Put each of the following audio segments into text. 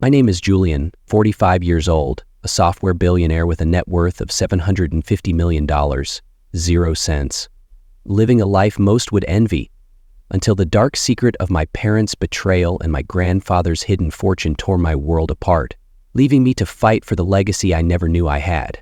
My name is Julian, 45 years old, a software billionaire with a net worth of $750 million, 0 cents. Living a life most would envy, until the dark secret of my parents' betrayal and my grandfather's hidden fortune tore my world apart, leaving me to fight for the legacy I never knew I had.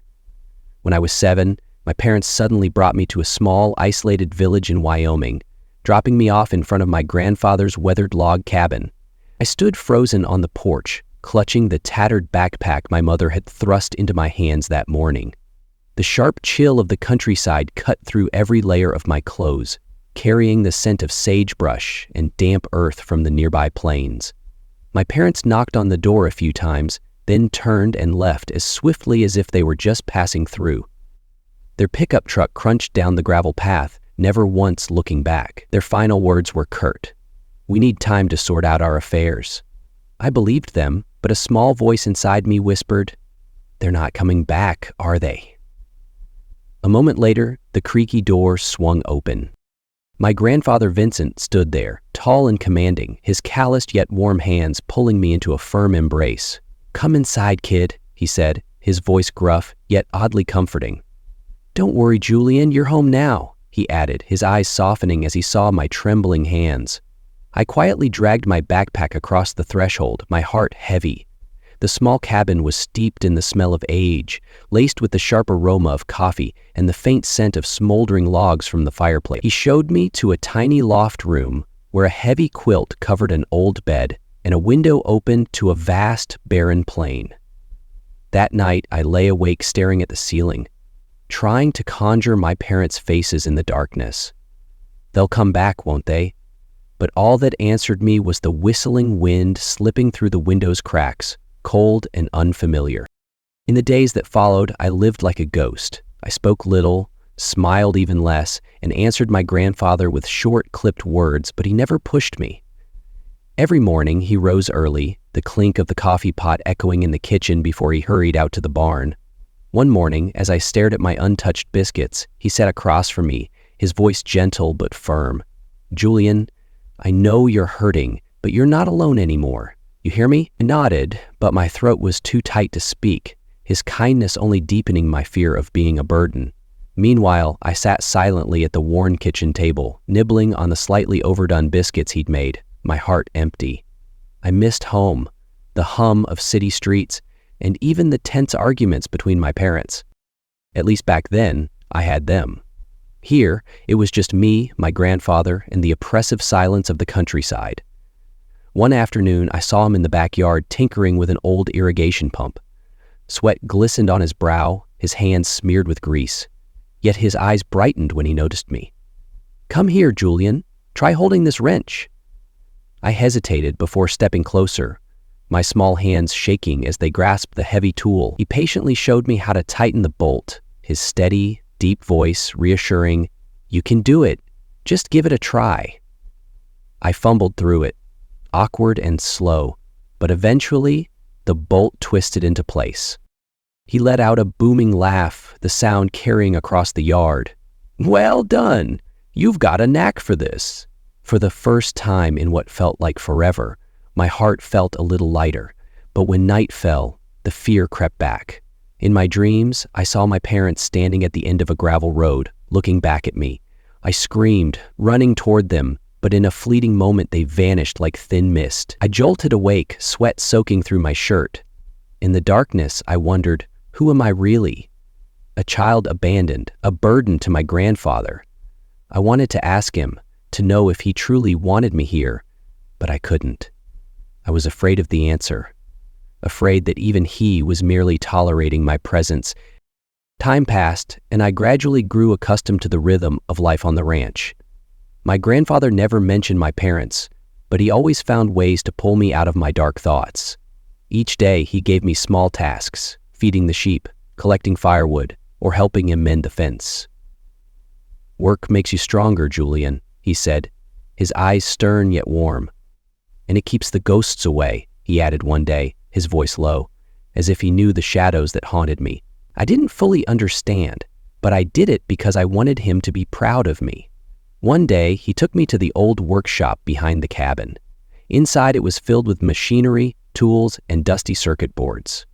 When I was 7, my parents suddenly brought me to a small, isolated village in Wyoming, dropping me off in front of my grandfather's weathered log cabin. I stood frozen on the porch, clutching the tattered backpack my mother had thrust into my hands that morning. The sharp chill of the countryside cut through every layer of my clothes, carrying the scent of sagebrush and damp earth from the nearby plains. My parents knocked on the door a few times, then turned and left as swiftly as if they were just passing through. Their pickup truck crunched down the gravel path, never once looking back. Their final words were curt. "We need time to sort out our affairs." I believed them, but a small voice inside me whispered, "They're not coming back, are they?" A moment later, the creaky door swung open. My grandfather Vincent stood there, tall and commanding, his calloused yet warm hands pulling me into a firm embrace. "Come inside, kid," he said, his voice gruff, yet oddly comforting. "Don't worry, Julian, you're home now," he added, his eyes softening as he saw my trembling hands. I quietly dragged my backpack across the threshold, my heart heavy. The small cabin was steeped in the smell of age, laced with the sharp aroma of coffee and the faint scent of smoldering logs from the fireplace. He showed me to a tiny loft room where a heavy quilt covered an old bed and a window opened to a vast, barren plain. That night, I lay awake staring at the ceiling, trying to conjure my parents' faces in the darkness. They'll come back, won't they? But all that answered me was the whistling wind slipping through the window's cracks, cold and unfamiliar. In the days that followed, I lived like a ghost. I spoke little, smiled even less, and answered my grandfather with short, clipped words, but he never pushed me. Every morning, he rose early, the clink of the coffee pot echoing in the kitchen before he hurried out to the barn. One morning, as I stared at my untouched biscuits, he sat across from me, his voice gentle but firm. "Julian, I know you're hurting, but you're not alone anymore. You hear me?" I nodded, but my throat was too tight to speak, his kindness only deepening my fear of being a burden. Meanwhile, I sat silently at the worn kitchen table, nibbling on the slightly overdone biscuits he'd made, my heart empty. I missed home, the hum of city streets, and even the tense arguments between my parents. At least back then, I had them. Here, it was just me, my grandfather, and the oppressive silence of the countryside. One afternoon, I saw him in the backyard tinkering with an old irrigation pump. Sweat glistened on his brow, his hands smeared with grease. Yet his eyes brightened when he noticed me. "Come here, Julian. Try holding this wrench." I hesitated before stepping closer, my small hands shaking as they grasped the heavy tool. He patiently showed me how to tighten the bolt, his steady, deep voice reassuring, "You can do it. Just give it a try." I fumbled through it, awkward and slow, but eventually the bolt twisted into place. He let out a booming laugh, the sound carrying across the yard. "Well done! You've got a knack for this." For the first time in what felt like forever, my heart felt a little lighter, but when night fell, the fear crept back. In my dreams, I saw my parents standing at the end of a gravel road, looking back at me. I screamed, running toward them, but in a fleeting moment they vanished like thin mist. I jolted awake, sweat soaking through my shirt. In the darkness, I wondered, who am I really? A child abandoned, a burden to my grandfather. I wanted to ask him, to know if he truly wanted me here, but I couldn't. I was afraid of the answer, afraid that even he was merely tolerating my presence. Time passed, and I gradually grew accustomed to the rhythm of life on the ranch. My grandfather never mentioned my parents, but he always found ways to pull me out of my dark thoughts. Each day he gave me small tasks, feeding the sheep, collecting firewood, or helping him mend the fence. "Work makes you stronger, Julian," he said, his eyes stern yet warm. "And it keeps the ghosts away," he added one day, his voice low, as if he knew the shadows that haunted me. I didn't fully understand, but I did it because I wanted him to be proud of me. One day, he took me to the old workshop behind the cabin. Inside, it was filled with machinery, tools, and dusty circuit boards.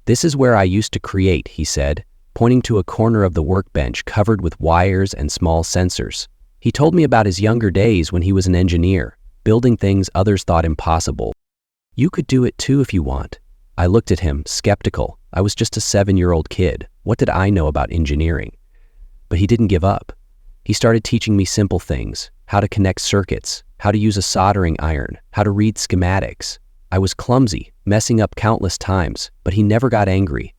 "This is where I used to create," he said, pointing to a corner of the workbench covered with wires and small sensors. He told me about his younger days when he was an engineer, building things others thought impossible. "You could do it too if you want." I looked at him, skeptical. I was just a 7-year-old kid. What did I know about engineering? But he didn't give up. He started teaching me simple things: how to connect circuits, how to use a soldering iron, how to read schematics. I was clumsy, messing up countless times, but he never got angry.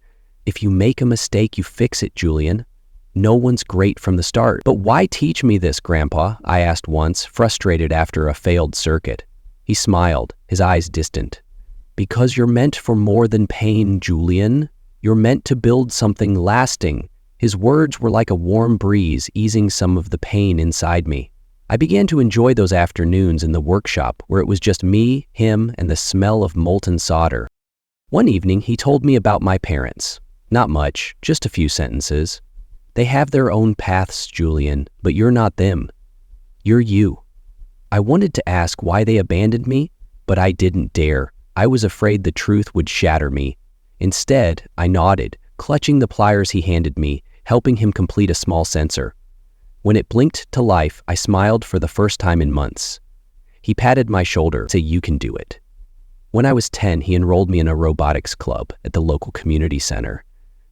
"If you make a mistake, you fix it, Julian. No one's great from the start." "But why teach me this, Grandpa?" I asked once, frustrated after a failed circuit. He smiled, his eyes distant. "Because you're meant for more than pain, Julian. You're meant to build something lasting." His words were like a warm breeze, easing some of the pain inside me. I began to enjoy those afternoons in the workshop where it was just me, him, and the smell of molten solder. One evening, he told me about my parents. Not much, just a few sentences. "They have their own paths, Julian, but you're not them. You're you." I wanted to ask why they abandoned me, but I didn't dare. I was afraid the truth would shatter me. Instead, I nodded, clutching the pliers he handed me, helping him complete a small sensor. When it blinked to life, I smiled for the first time in months. He patted my shoulder, saying, "You can do it." When I was 10, he enrolled me in a robotics club at the local community center.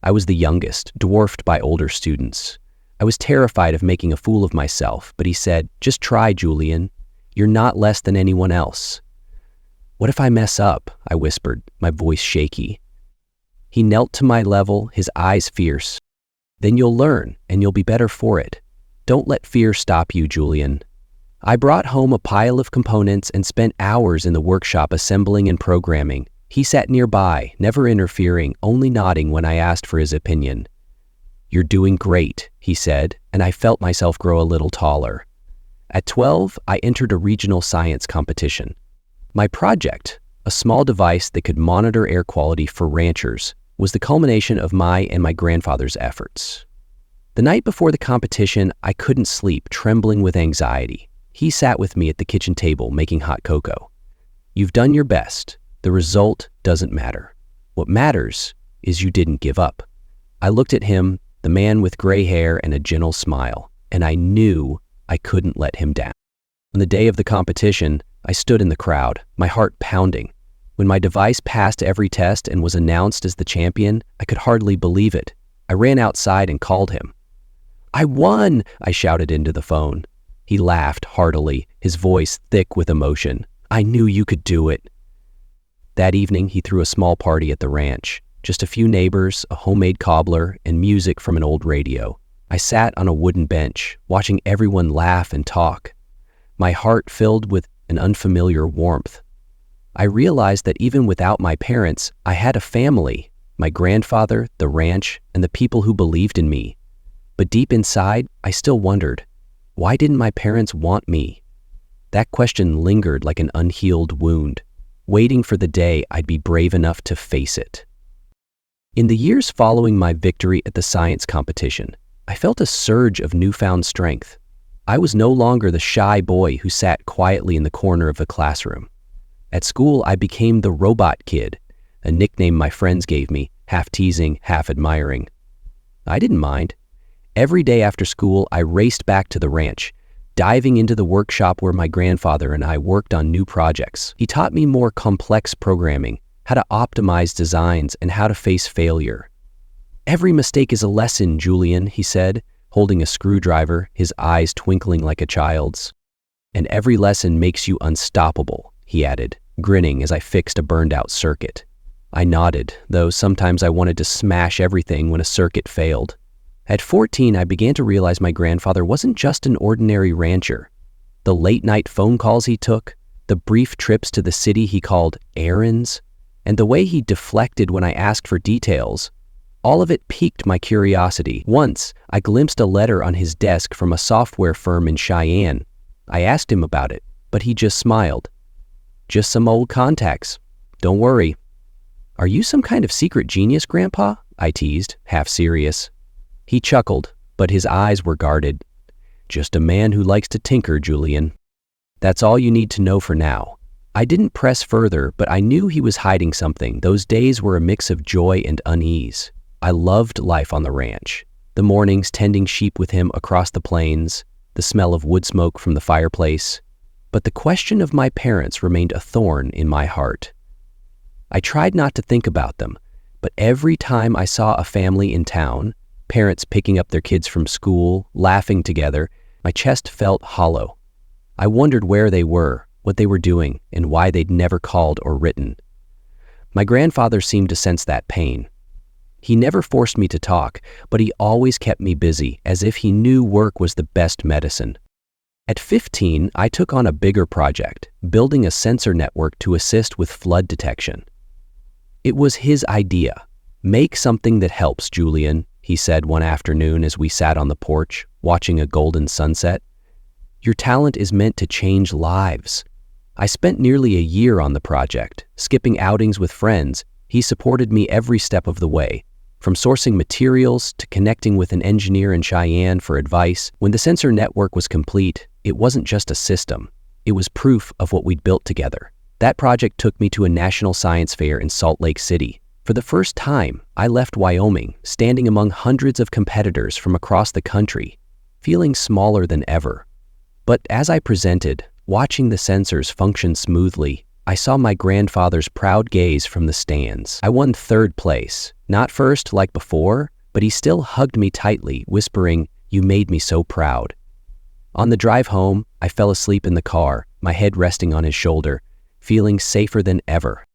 I was the youngest, dwarfed by older students. I was terrified of making a fool of myself, but he said, "Just try, Julian. You're not less than anyone else." "What if I mess up?" I whispered, my voice shaky. He knelt to my level, his eyes fierce. "Then you'll learn, and you'll be better for it. Don't let fear stop you, Julian." I brought home a pile of components and spent hours in the workshop assembling and programming. He sat nearby, never interfering, only nodding when I asked for his opinion. "You're doing great," he said, and I felt myself grow a little taller. At 12, I entered a regional science competition. My project, a small device that could monitor air quality for ranchers, was the culmination of my and my grandfather's efforts. The night before the competition, I couldn't sleep, trembling with anxiety. He sat with me at the kitchen table, making hot cocoa. "You've done your best. The result doesn't matter. What matters is you didn't give up." I looked at him, the man with gray hair and a gentle smile, and I knew I couldn't let him down. On the day of the competition, I stood in the crowd, my heart pounding. When my device passed every test and was announced as the champion, I could hardly believe it. I ran outside and called him. "I won!" I shouted into the phone. He laughed heartily, his voice thick with emotion. "I knew you could do it." That evening, he threw a small party at the ranch. Just a few neighbors, a homemade cobbler, and music from an old radio. I sat on a wooden bench, watching everyone laugh and talk. My heart filled with an unfamiliar warmth. I realized that even without my parents, I had a family, my grandfather, the ranch, and the people who believed in me. But deep inside, I still wondered, why didn't my parents want me? That question lingered like an unhealed wound, waiting for the day I'd be brave enough to face it. In the years following my victory at the science competition, I felt a surge of newfound strength. I was no longer the shy boy who sat quietly in the corner of the classroom. At school, I became the robot kid, a nickname my friends gave me, half teasing, half admiring. I didn't mind. Every day after school, I raced back to the ranch, diving into the workshop where my grandfather and I worked on new projects. He taught me more complex programming, how to optimize designs, and how to face failure. "Every mistake is a lesson, Julian," he said, holding a screwdriver, his eyes twinkling like a child's. "And every lesson makes you unstoppable," he added, grinning as I fixed a burned-out circuit. I nodded, though sometimes I wanted to smash everything when a circuit failed. At 14, I began to realize my grandfather wasn't just an ordinary rancher. The late-night phone calls he took, the brief trips to the city he called errands, and the way he deflected when I asked for details, all of it piqued my curiosity. Once, I glimpsed a letter on his desk from a software firm in Cheyenne. I asked him about it, but he just smiled. "Just some old contacts. Don't worry." "Are you some kind of secret genius, Grandpa?" I teased, half serious. He chuckled, but his eyes were guarded. "Just a man who likes to tinker, Julian. That's all you need to know for now. I didn't press further, but I knew he was hiding something. Those days were a mix of joy and unease. I loved life on the ranch. The mornings tending sheep with him across the plains, the smell of wood smoke from the fireplace. But the question of my parents remained a thorn in my heart. I tried not to think about them, but every time I saw a family in town, parents picking up their kids from school, laughing together, my chest felt hollow. I wondered where they were, what they were doing, and why they'd never called or written. My grandfather seemed to sense that pain. He never forced me to talk, but he always kept me busy, as if he knew work was the best medicine. At 15, I took on a bigger project, building a sensor network to assist with flood detection. It was his idea. "Make something that helps, Julian," he said one afternoon as we sat on the porch, watching a golden sunset. "Your talent is meant to change lives." I spent nearly a year on the project, skipping outings with friends. He supported me every step of the way, from sourcing materials to connecting with an engineer in Cheyenne for advice. When the sensor network was complete, it wasn't just a system. It was proof of what we'd built together. That project took me to a national science fair in Salt Lake City. For the first time, I left Wyoming, standing among hundreds of competitors from across the country, feeling smaller than ever. But as I presented, watching the sensors function smoothly, I saw my grandfather's proud gaze from the stands. I won third place, not first like before, but he still hugged me tightly, whispering, "You made me so proud." On the drive home, I fell asleep in the car, my head resting on his shoulder, feeling safer than ever.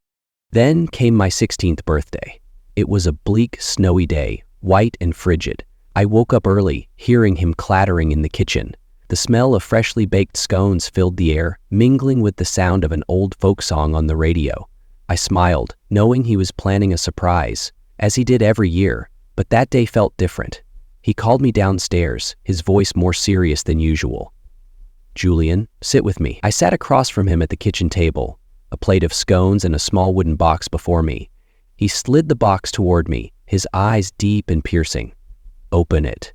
Then came my 16th birthday. It was a bleak, snowy day, white and frigid. I woke up early, hearing him clattering in the kitchen. The smell of freshly baked scones filled the air, mingling with the sound of an old folk song on the radio. I smiled, knowing he was planning a surprise, as he did every year, but that day felt different. He called me downstairs, his voice more serious than usual. "Julian, sit with me." I sat across from him at the kitchen table, a plate of scones and a small wooden box before me. He slid the box toward me, his eyes deep and piercing. "Open it."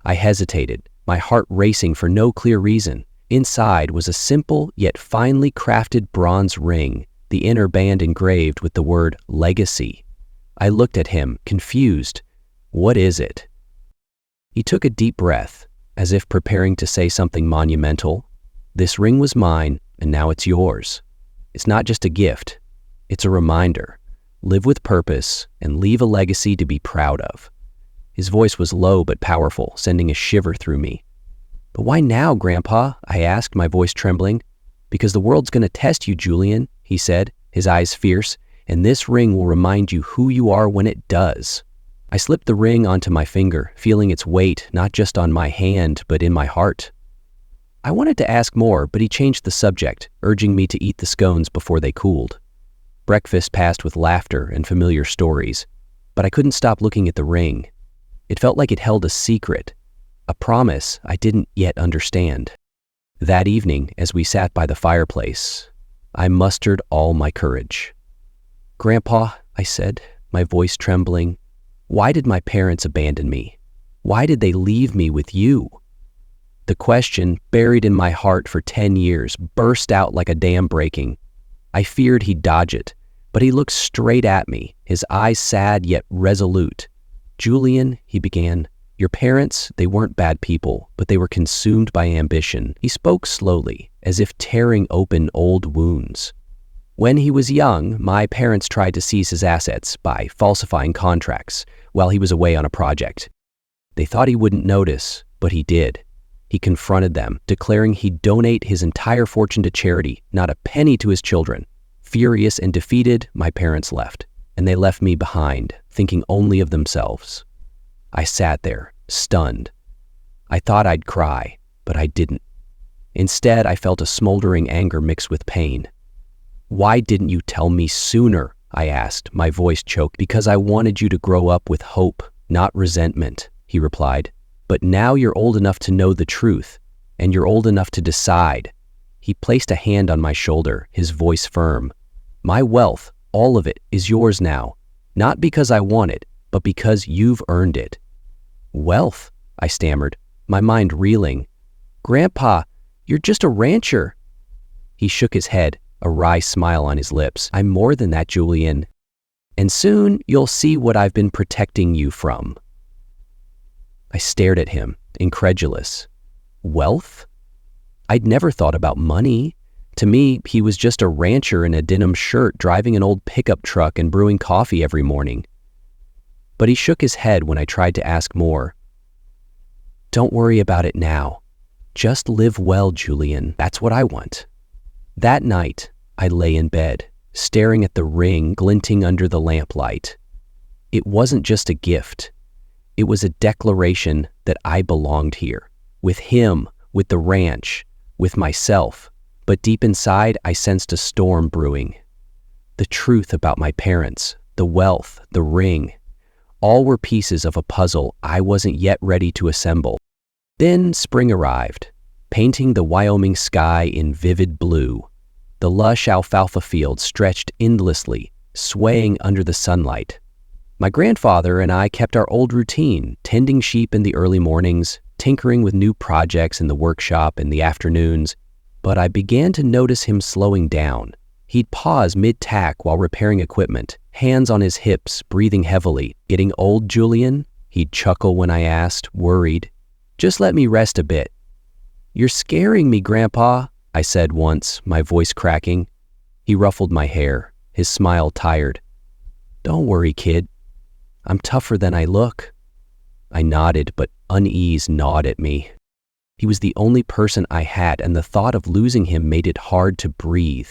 I hesitated, my heart racing for no clear reason. Inside was a simple yet finely crafted bronze ring, the inner band engraved with the word legacy. I looked at him, confused. "What is it?" He took a deep breath, as if preparing to say something monumental. "This ring was mine, and now it's yours. It's not just a gift, it's a reminder. Live with purpose and leave a legacy to be proud of." His voice was low but powerful, sending a shiver through me. "But why now, Grandpa?" I asked, my voice trembling. "Because the world's going to test you, Julian," he said, his eyes fierce, "and this ring will remind you who you are when it does." I slipped the ring onto my finger, feeling its weight not just on my hand, but in my heart. I wanted to ask more, but he changed the subject, urging me to eat the scones before they cooled. Breakfast passed with laughter and familiar stories, but I couldn't stop looking at the ring. It felt like it held a secret, a promise I didn't yet understand. That evening, as we sat by the fireplace, I mustered all my courage. "Grandpa," I said, my voice trembling, "why did my parents abandon me? Why did they leave me with you?" The question, buried in my heart for 10 years, burst out like a dam breaking. I feared he'd dodge it, but he looked straight at me, his eyes sad yet resolute. "Julian," he began, "your parents, they weren't bad people, but they were consumed by ambition." He spoke slowly, as if tearing open old wounds. "When he was young, my parents tried to seize his assets by falsifying contracts while he was away on a project. They thought he wouldn't notice, but he did. He confronted them, declaring he'd donate his entire fortune to charity, not a penny to his children. Furious and defeated, my parents left, and they left me behind, thinking only of themselves. I sat there, stunned. I thought I'd cry, but I didn't. Instead, I felt a smoldering anger mixed with pain. "Why didn't you tell me sooner?" I asked, my voice choked. "Because I wanted you to grow up with hope, not resentment," he replied. "But now you're old enough to know the truth, and you're old enough to decide." He placed a hand on my shoulder, his voice firm. "My wealth, all of it, is yours now, not because I want it, but because you've earned it." "Wealth?" I stammered, my mind reeling. "Grandpa, you're just a rancher." He shook his head, a wry smile on his lips. "I'm more than that, Julian. And soon you'll see what I've been protecting you from." I stared at him, incredulous. Wealth? I'd never thought about money. To me, he was just a rancher in a denim shirt driving an old pickup truck and brewing coffee every morning. But he shook his head when I tried to ask more. "Don't worry about it now. Just live well, Julian. That's what I want." That night, I lay in bed, staring at the ring glinting under the lamplight. It wasn't just a gift. It was a declaration that I belonged here, with him, with the ranch, with myself. But deep inside, I sensed a storm brewing. The truth about my parents, the wealth, the ring, all were pieces of a puzzle I wasn't yet ready to assemble. Then spring arrived, painting the Wyoming sky in vivid blue. The lush alfalfa fields stretched endlessly, swaying under the sunlight. My grandfather and I kept our old routine, tending sheep in the early mornings, tinkering with new projects in the workshop in the afternoons. But I began to notice him slowing down. He'd pause mid-tack while repairing equipment, hands on his hips, breathing heavily. "Getting old, Julian?" He'd chuckle when I asked, worried. "Just let me rest a bit." "You're scaring me, Grandpa," I said once, my voice cracking. He ruffled my hair, his smile tired. "Don't worry, kid. I'm tougher than I look." I nodded, but unease gnawed at me. He was the only person I had, and the thought of losing him made it hard to breathe.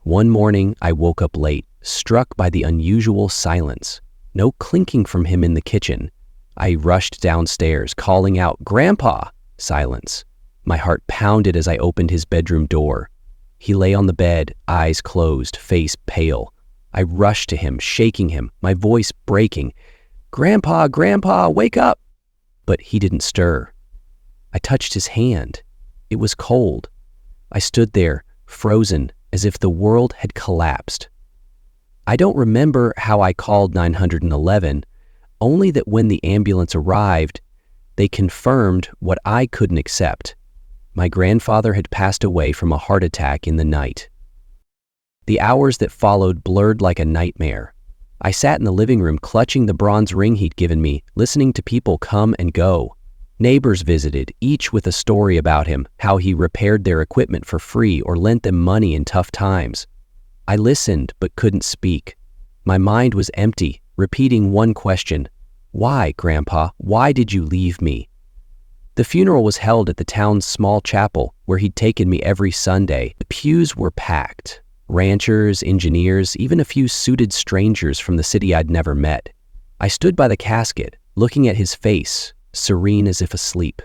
One morning, I woke up late, struck by the unusual silence. No clinking from him in the kitchen. I rushed downstairs, calling out, "Grandpa!" Silence. My heart pounded as I opened his bedroom door. He lay on the bed, eyes closed, face pale. I rushed to him, shaking him, my voice breaking. "Grandpa, Grandpa, wake up!" But he didn't stir. I touched his hand. It was cold. I stood there, frozen, as if the world had collapsed. I don't remember how I called 911, only that when the ambulance arrived, they confirmed what I couldn't accept. My grandfather had passed away from a heart attack in the night. The hours that followed blurred like a nightmare. I sat in the living room clutching the bronze ring he'd given me, listening to people come and go. Neighbors visited, each with a story about him, how he repaired their equipment for free or lent them money in tough times. I listened but couldn't speak. My mind was empty, repeating one question. "Why, Grandpa? Why did you leave me?" The funeral was held at the town's small chapel where he'd taken me every Sunday. The pews were packed. Ranchers, engineers, even a few suited strangers from the city I'd never met. I stood by the casket, looking at his face, serene as if asleep.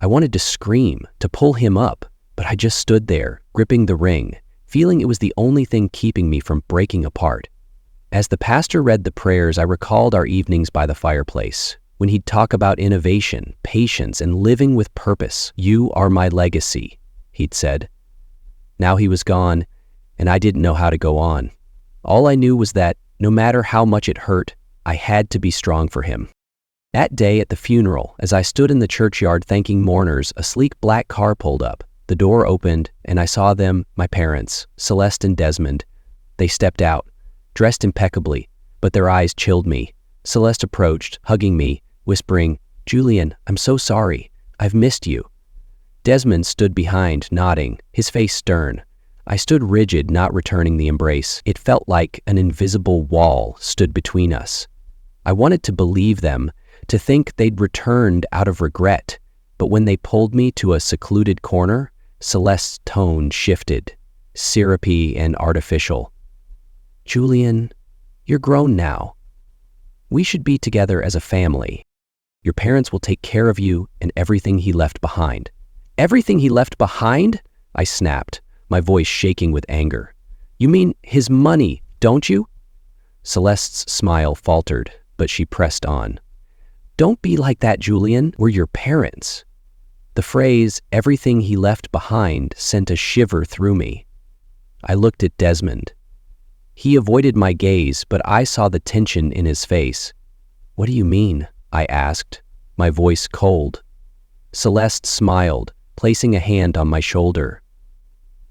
I wanted to scream, to pull him up, but I just stood there, gripping the ring, feeling it was the only thing keeping me from breaking apart. As the pastor read the prayers, I recalled our evenings by the fireplace, when he'd talk about innovation, patience, and living with purpose. "You are my legacy," he'd said. Now he was gone, and I didn't know how to go on. All I knew was that, no matter how much it hurt, I had to be strong for him. That day at the funeral, as I stood in the churchyard thanking mourners, a sleek black car pulled up. The door opened, and I saw them, my parents, Celeste and Desmond. They stepped out, dressed impeccably, but their eyes chilled me. Celeste approached, hugging me, whispering, "Julian, I'm so sorry. I've missed you." Desmond stood behind, nodding, his face stern. I stood rigid, not returning the embrace. It felt like an invisible wall stood between us. I wanted to believe them, to think they'd returned out of regret, but when they pulled me to a secluded corner, Celeste's tone shifted, syrupy and artificial. "Julian, you're grown now. We should be together as a family. Your parents will take care of you and everything he left behind." "Everything he left behind?" I snapped, my voice shaking with anger. "You mean his money, don't you?" Celeste's smile faltered, but she pressed on. "Don't be like that, Julian. We're your parents." The phrase, "everything he left behind," sent a shiver through me. I looked at Desmond. He avoided my gaze, but I saw the tension in his face. "What do you mean?" I asked, my voice cold. Celeste smiled, placing a hand on my shoulder.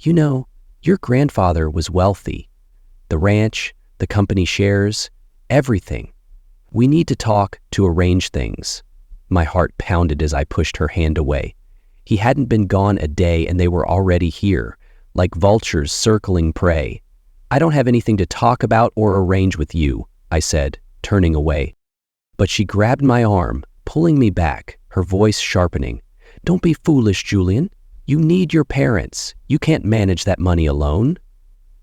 "You know, Your grandfather was wealthy. The ranch, the company shares, everything. We need to talk to arrange things." My heart pounded as I pushed her hand away. He hadn't been gone a day and they were already here, like vultures circling prey. "I don't have anything to talk about or arrange with you," I said, turning away. But she grabbed my arm, pulling me back, her voice sharpening. "Don't be foolish, Julian. You need your parents. You can't manage that money alone."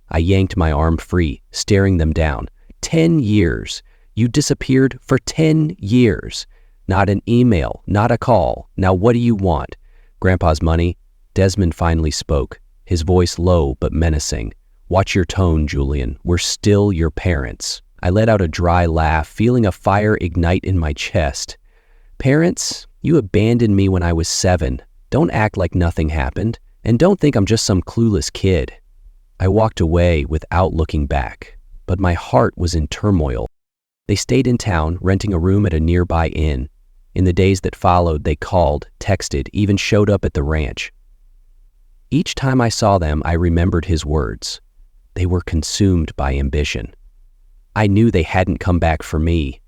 I yanked my arm free, staring them down. 10 years. You disappeared for 10 years. Not an email, not a call. Now what do you want? Grandpa's money? Desmond finally spoke, his voice low but menacing. "Watch your tone, Julian. We're still your parents." I let out a dry laugh, feeling a fire ignite in my chest. "Parents, you abandoned me when I was 7. Don't act like nothing happened, and don't think I'm just some clueless kid." I walked away without looking back, but my heart was in turmoil. They stayed in town, renting a room at a nearby inn. In the days that followed, they called, texted, even showed up at the ranch. Each time I saw them, I remembered his words. They were consumed by ambition. I knew they hadn't come back for me.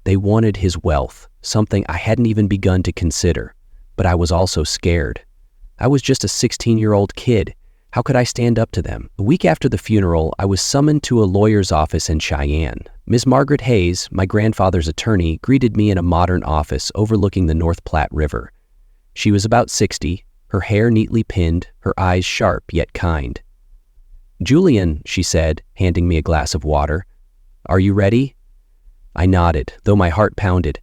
They wanted his wealth, something I hadn't even begun to consider, but I was also scared. I was just a 16-year-old kid. How could I stand up to them? A week after the funeral, I was summoned to a lawyer's office in Cheyenne. Ms. Margaret Hayes, my grandfather's attorney, greeted me in a modern office overlooking the North Platte River. She was about 60, her hair neatly pinned, her eyes sharp yet kind. "Julian," she said, handing me a glass of water. "Are you ready?" I nodded, though my heart pounded.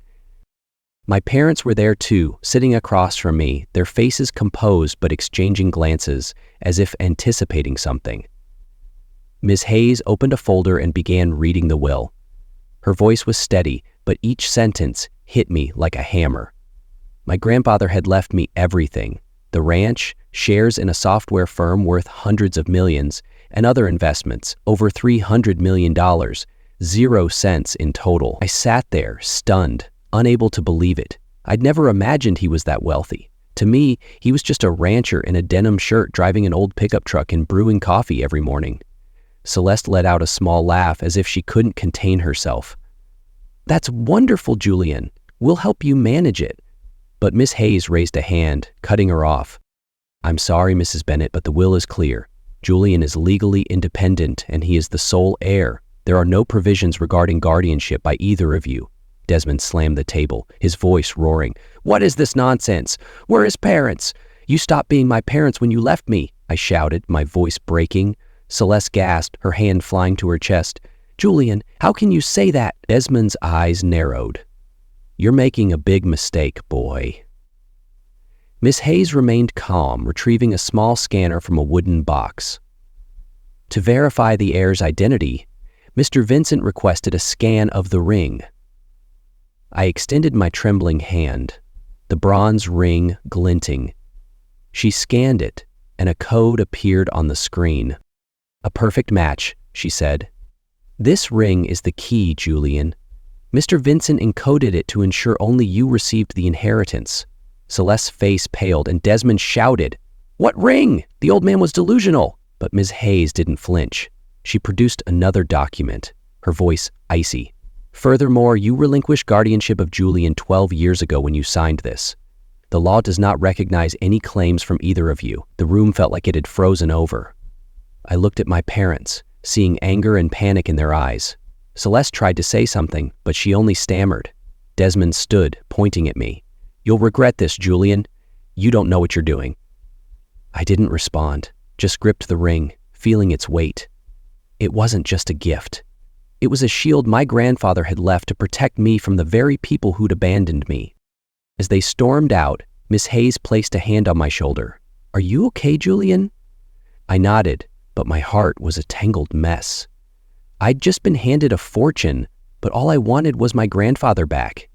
My parents were there too, sitting across from me, their faces composed but exchanging glances, as if anticipating something. Ms. Hayes opened a folder and began reading the will. Her voice was steady, but each sentence hit me like a hammer. My grandfather had left me everything: the ranch, shares in a software firm worth hundreds of millions, and other investments, over $300 million, 0 cents in total. I sat there, stunned, unable to believe it. I'd never imagined he was that wealthy. To me, he was just a rancher in a denim shirt driving an old pickup truck and brewing coffee every morning. Celeste let out a small laugh as if she couldn't contain herself. "That's wonderful, Julian. We'll help you manage it." But Miss Hayes raised a hand, cutting her off. "I'm sorry, Mrs. Bennett, but the will is clear. Julian is legally independent and he is the sole heir. There are no provisions regarding guardianship by either of you." Desmond slammed the table, his voice roaring. "What is this nonsense? We're his parents. You stopped being my parents when you left me," I shouted, my voice breaking. Celeste gasped, her hand flying to her chest. "Julian, how can you say that?" Desmond's eyes narrowed. "You're making a big mistake, boy." Miss Hayes remained calm, retrieving a small scanner from a wooden box. To verify the heir's identity, Mr. Vincent requested a scan of the ring. I extended my trembling hand, the bronze ring glinting. She scanned it, and a code appeared on the screen. "A perfect match," she said. "This ring is the key, Julian. Mr. Vincent encoded it to ensure only you received the inheritance." Celeste's face paled, and Desmond shouted, "What ring? The old man was delusional." But Ms. Hayes didn't flinch. She produced another document, her voice icy. "Furthermore, you relinquished guardianship of Julian 12 years ago when you signed this. The law does not recognize any claims from either of you." The room felt like it had frozen over. I looked at my parents, seeing anger and panic in their eyes. Celeste tried to say something, but she only stammered. Desmond stood, pointing at me. "You'll regret this, Julian. You don't know what you're doing." I didn't respond, just gripped the ring, feeling its weight. It wasn't just a gift. It was a shield my grandfather had left to protect me from the very people who'd abandoned me. As they stormed out, Miss Hayes placed a hand on my shoulder. "Are you okay, Julian?" I nodded, but my heart was a tangled mess. I'd just been handed a fortune, but all I wanted was my grandfather back.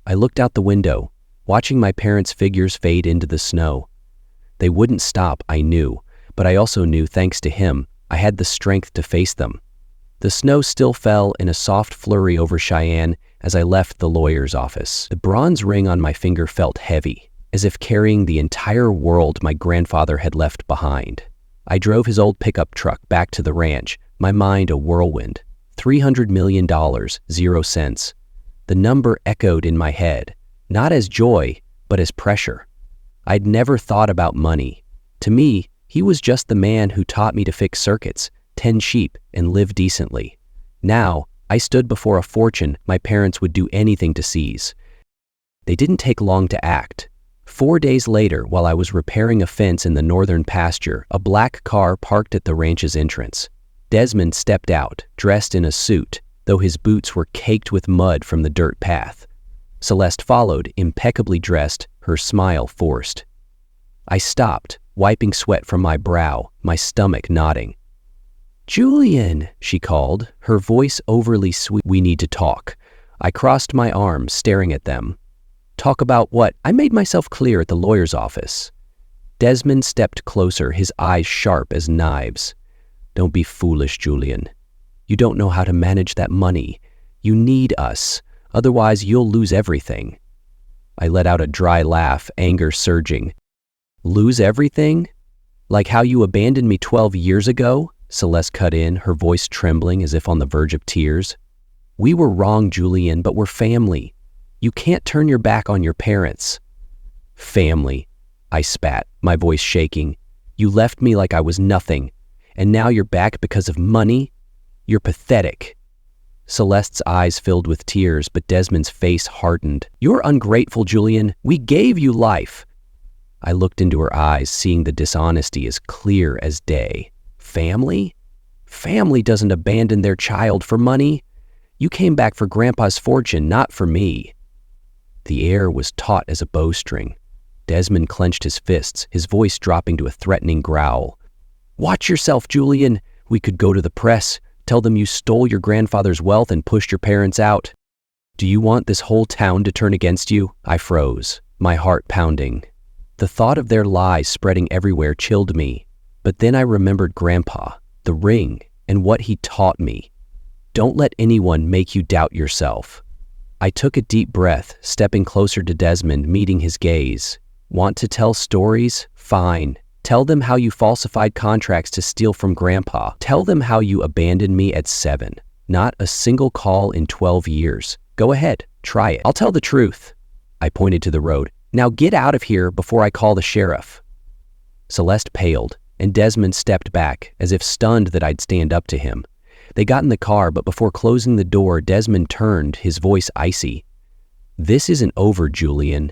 I looked out the window, watching my parents' figures fade into the snow. They wouldn't stop, I knew, but I also knew, thanks to him, I had the strength to face them. The snow still fell in a soft flurry over Cheyenne as I left the lawyer's office. The bronze ring on my finger felt heavy, as if carrying the entire world my grandfather had left behind. I drove his old pickup truck back to the ranch, my mind a whirlwind. $300 million, 0 cents. The number echoed in my head, not as joy, but as pressure. I'd never thought about money. To me, he was just the man who taught me to fix circuits, tend sheep, and live decently. Now, I stood before a fortune my parents would do anything to seize. They didn't take long to act. 4 days later, while I was repairing a fence in the northern pasture, a black car parked at the ranch's entrance. Desmond stepped out, dressed in a suit, though his boots were caked with mud from the dirt path. Celeste followed, impeccably dressed, her smile forced. I stopped, wiping sweat from my brow, my stomach knotting. "Julian," she called, her voice overly sweet. "We need to talk." I crossed my arms, staring at them. "Talk about what?" I made myself clear at the lawyer's office. Desmond stepped closer, his eyes sharp as knives. "Don't be foolish, Julian. You don't know how to manage that money. You need us, otherwise you'll lose everything." I let out a dry laugh, anger surging. "Lose everything? Like how you abandoned me 12 years ago?" Celeste cut in, her voice trembling as if on the verge of tears. "We were wrong, Julian, but we're family. You can't turn your back on your parents." "Family," I spat, my voice shaking. "You left me like I was nothing, and now you're back because of money? You're pathetic." Celeste's eyes filled with tears, but Desmond's face hardened. "You're ungrateful, Julian. We gave you life." I looked into her eyes, seeing the dishonesty as clear as day. Family? Family doesn't abandon their child for money. You came back for Grandpa's fortune, not for me. The air was taut as a bowstring. Desmond clenched his fists, his voice dropping to a threatening growl. "Watch yourself, Julian. We could go to the press, tell them you stole your grandfather's wealth and pushed your parents out. Do you want this whole town to turn against you?" I froze, my heart pounding. The thought of their lies spreading everywhere chilled me. But then I remembered Grandpa, the ring, and what he taught me. Don't let anyone make you doubt yourself. I took a deep breath, stepping closer to Desmond, meeting his gaze. "Want to tell stories? Fine. Tell them how you falsified contracts to steal from Grandpa. Tell them how you abandoned me at 7. Not a single call in 12 years. Go ahead, try it. I'll tell the truth." I pointed to the road. "Now get out of here before I call the sheriff." Celeste paled, and Desmond stepped back, as if stunned that I'd stand up to him. They got in the car, but before closing the door, Desmond turned, his voice icy. "This isn't over, Julian."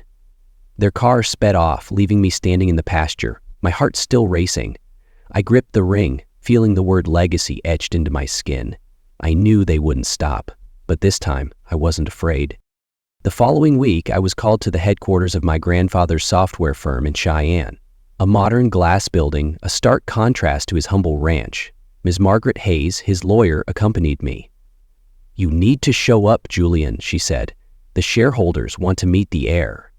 Their car sped off, leaving me standing in the pasture, my heart still racing. I gripped the ring, feeling the word legacy etched into my skin. I knew they wouldn't stop, but this time I wasn't afraid. The following week, I was called to the headquarters of my grandfather's software firm in Cheyenne. A modern glass building, a stark contrast to his humble ranch. Ms. Margaret Hayes, his lawyer, accompanied me. "You need to show up, Julian," she said. "The shareholders want to meet the heir."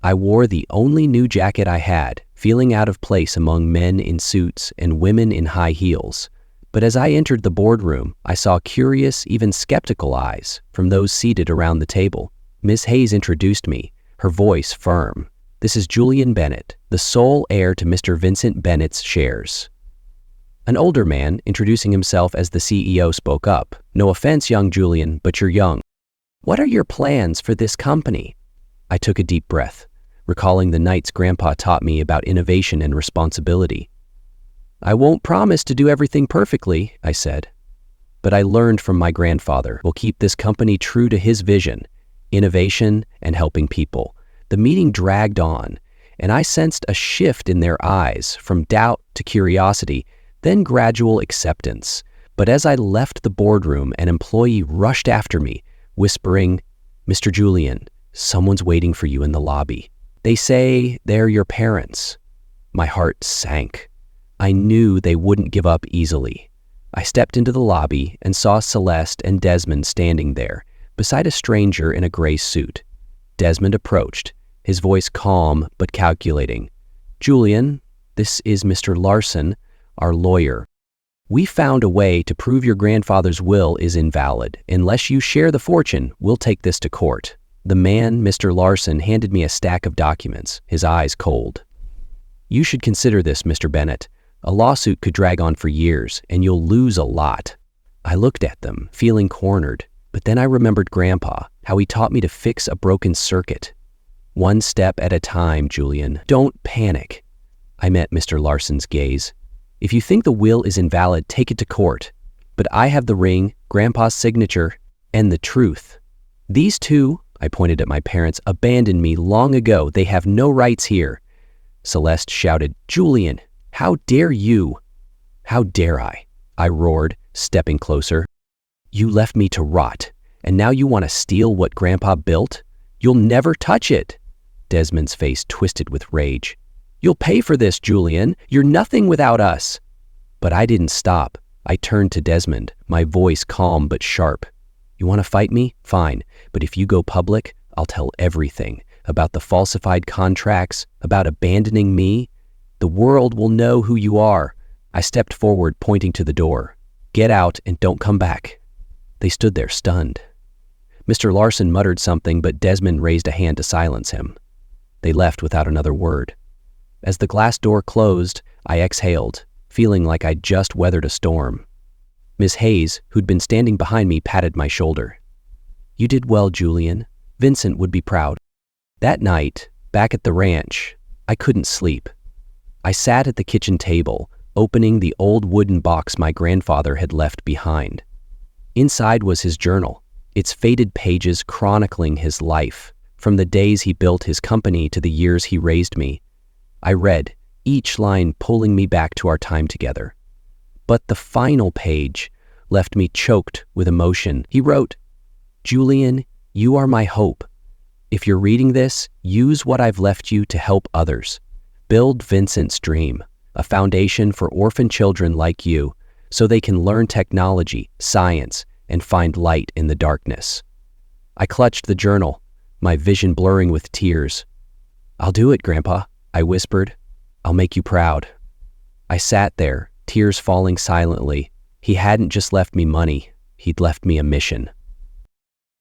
I wore the only new jacket I had, feeling out of place among men in suits and women in high heels. But as I entered the boardroom, I saw curious, even skeptical eyes from those seated around the table. Ms. Hayes introduced me, her voice firm. "This is Julian Bennett, the sole heir to Mr. Vincent Bennett's shares." An older man, introducing himself as the CEO, spoke up. "No offense, young Julian, but you're young. What are your plans for this company?" I took a deep breath, recalling the nights Grandpa taught me about innovation and responsibility. "I won't promise to do everything perfectly," I said. "But I learned from my grandfather. We'll keep this company true to his vision, innovation and helping people." The meeting dragged on, and I sensed a shift in their eyes, from doubt to curiosity, then gradual acceptance. But as I left the boardroom, an employee rushed after me, whispering, "Mr. Julian, someone's waiting for you in the lobby. They say they're your parents." My heart sank. I knew they wouldn't give up easily. I stepped into the lobby and saw Celeste and Desmond standing there, beside a stranger in a gray suit. Desmond approached, his voice calm but calculating. "Julian, this is Mr. Larson, our lawyer. We found a way to prove your grandfather's will is invalid. Unless you share the fortune, we'll take this to court." The man, Mr. Larson, handed me a stack of documents, his eyes cold. "You should consider this, Mr. Bennett. A lawsuit could drag on for years, and you'll lose a lot. I looked at them, feeling cornered, but then I remembered Grandpa, how he taught me to fix a broken circuit. One step at a time, Julian. Don't panic. I met Mr. Larson's gaze. If you think the will is invalid, take it to court. But I have the ring, Grandpa's signature, and the truth. These two, I pointed at my parents, abandoned me long ago. They have no rights here. Celeste shouted, Julian, how dare you? How dare I? I roared, stepping closer. You left me to rot, and now you want to steal what Grandpa built? You'll never touch it. Desmond's face twisted with rage. You'll pay for this, Julian. You're nothing without us. But I didn't stop. I turned to Desmond, my voice calm but sharp. You want to fight me? Fine. But if you go public, I'll tell everything. About the falsified contracts, about abandoning me. The world will know who you are. I stepped forward, pointing to the door. Get out and don't come back. They stood there, stunned. Mr. Larson muttered something, but Desmond raised a hand to silence him. They left without another word. As the glass door closed, I exhaled, feeling like I'd just weathered a storm. Miss Hayes, who'd been standing behind me, patted my shoulder. You did well, Julian. Vincent would be proud. That night, back at the ranch, I couldn't sleep. I sat at the kitchen table, opening the old wooden box my grandfather had left behind. Inside was his journal, its faded pages chronicling his life, from the days he built his company to the years he raised me. I read, each line pulling me back to our time together. But the final page left me choked with emotion. He wrote, Julian, you are my hope. If you're reading this, use what I've left you to help others. Build Vincent's dream, a foundation for orphan children like you, so they can learn technology, science, and find light in the darkness. I clutched the journal, my vision blurring with tears. I'll do it, Grandpa, I whispered. I'll make you proud. I sat there, tears falling silently. He hadn't just left me money, he'd left me a mission.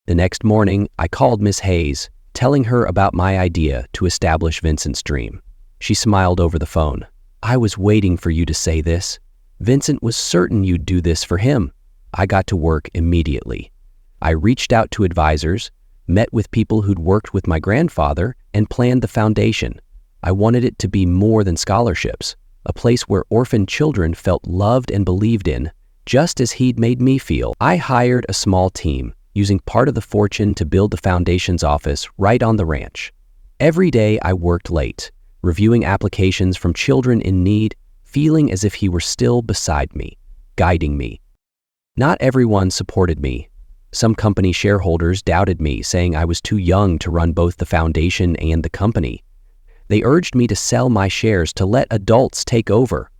The next morning, I called Miss Hayes, telling her about my idea to establish Vincent's dream. She smiled over the phone. I was waiting for you to say this. Vincent was certain you'd do this for him. I got to work immediately. I reached out to advisors, met with people who'd worked with my grandfather, and planned the foundation. I wanted it to be more than scholarships, a place where orphan children felt loved and believed in, just as he'd made me feel. I hired a small team, using part of the fortune to build the foundation's office right on the ranch. Every day I worked late, reviewing applications from children in need, feeling as if he were still beside me, guiding me. Not everyone supported me. Some company shareholders doubted me, saying I was too young to run both the foundation and the company. They urged me to sell my shares to let adults take over.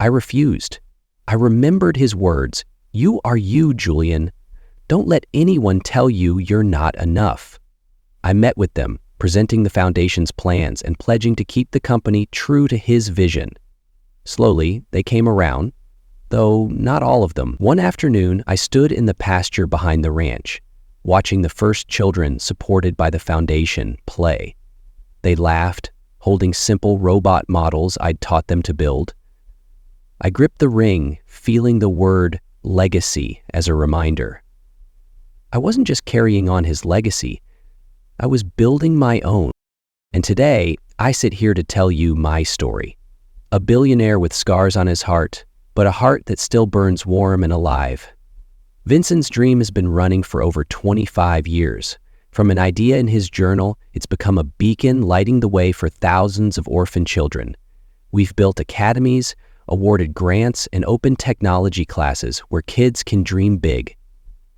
I refused. I remembered his words, "You are you, Julian. Don't let anyone tell you you're not enough." I met with them, presenting the foundation's plans and pledging to keep the company true to his vision. Slowly, they came around, though not all of them. One afternoon, I stood in the pasture behind the ranch, watching the first children supported by the foundation play. They laughed, holding simple robot models I'd taught them to build. I gripped the ring, feeling the word legacy as a reminder. I wasn't just carrying on his legacy, I was building my own. And today, I sit here to tell you my story. A billionaire with scars on his heart, but a heart that still burns warm and alive. Vincent's dream has been running for over 25 years. From an idea in his journal, it's become a beacon lighting the way for thousands of orphan children. We've built academies, awarded grants, and opened technology classes where kids can dream big.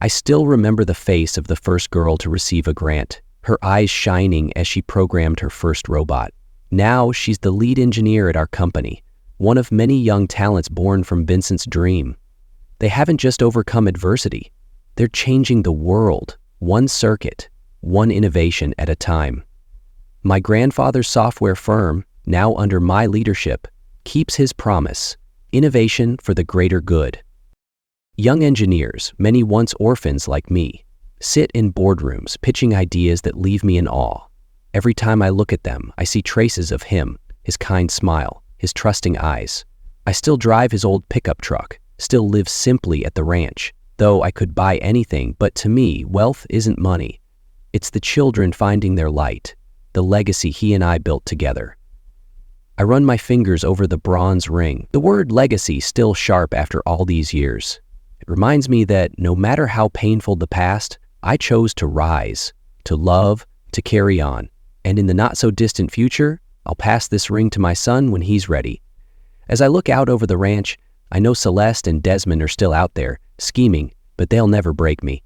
I still remember the face of the first girl to receive a grant, her eyes shining as she programmed her first robot. Now she's the lead engineer at our company, one of many young talents born from Vincent's dream. They haven't just overcome adversity, they're changing the world, one circuit, one innovation at a time. My grandfather's software firm, now under my leadership, keeps his promise, innovation for the greater good. Young engineers, many once orphans like me, sit in boardrooms pitching ideas that leave me in awe. Every time I look at them, I see traces of him, his kind smile, his trusting eyes. I still drive his old pickup truck, still live simply at the ranch, though I could buy anything, but to me, wealth isn't money. It's the children finding their light, the legacy he and I built together. I run my fingers over the bronze ring, the word legacy still sharp after all these years. It reminds me that no matter how painful the past, I chose to rise, to love, to carry on. And in the not-so-distant future, I'll pass this ring to my son when he's ready. As I look out over the ranch, I know Celeste and Desmond are still out there, scheming, but they'll never break me.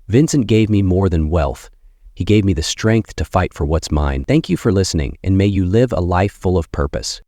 Vincent gave me more than wealth. He gave me the strength to fight for what's mine. Thank you for listening, and may you live a life full of purpose.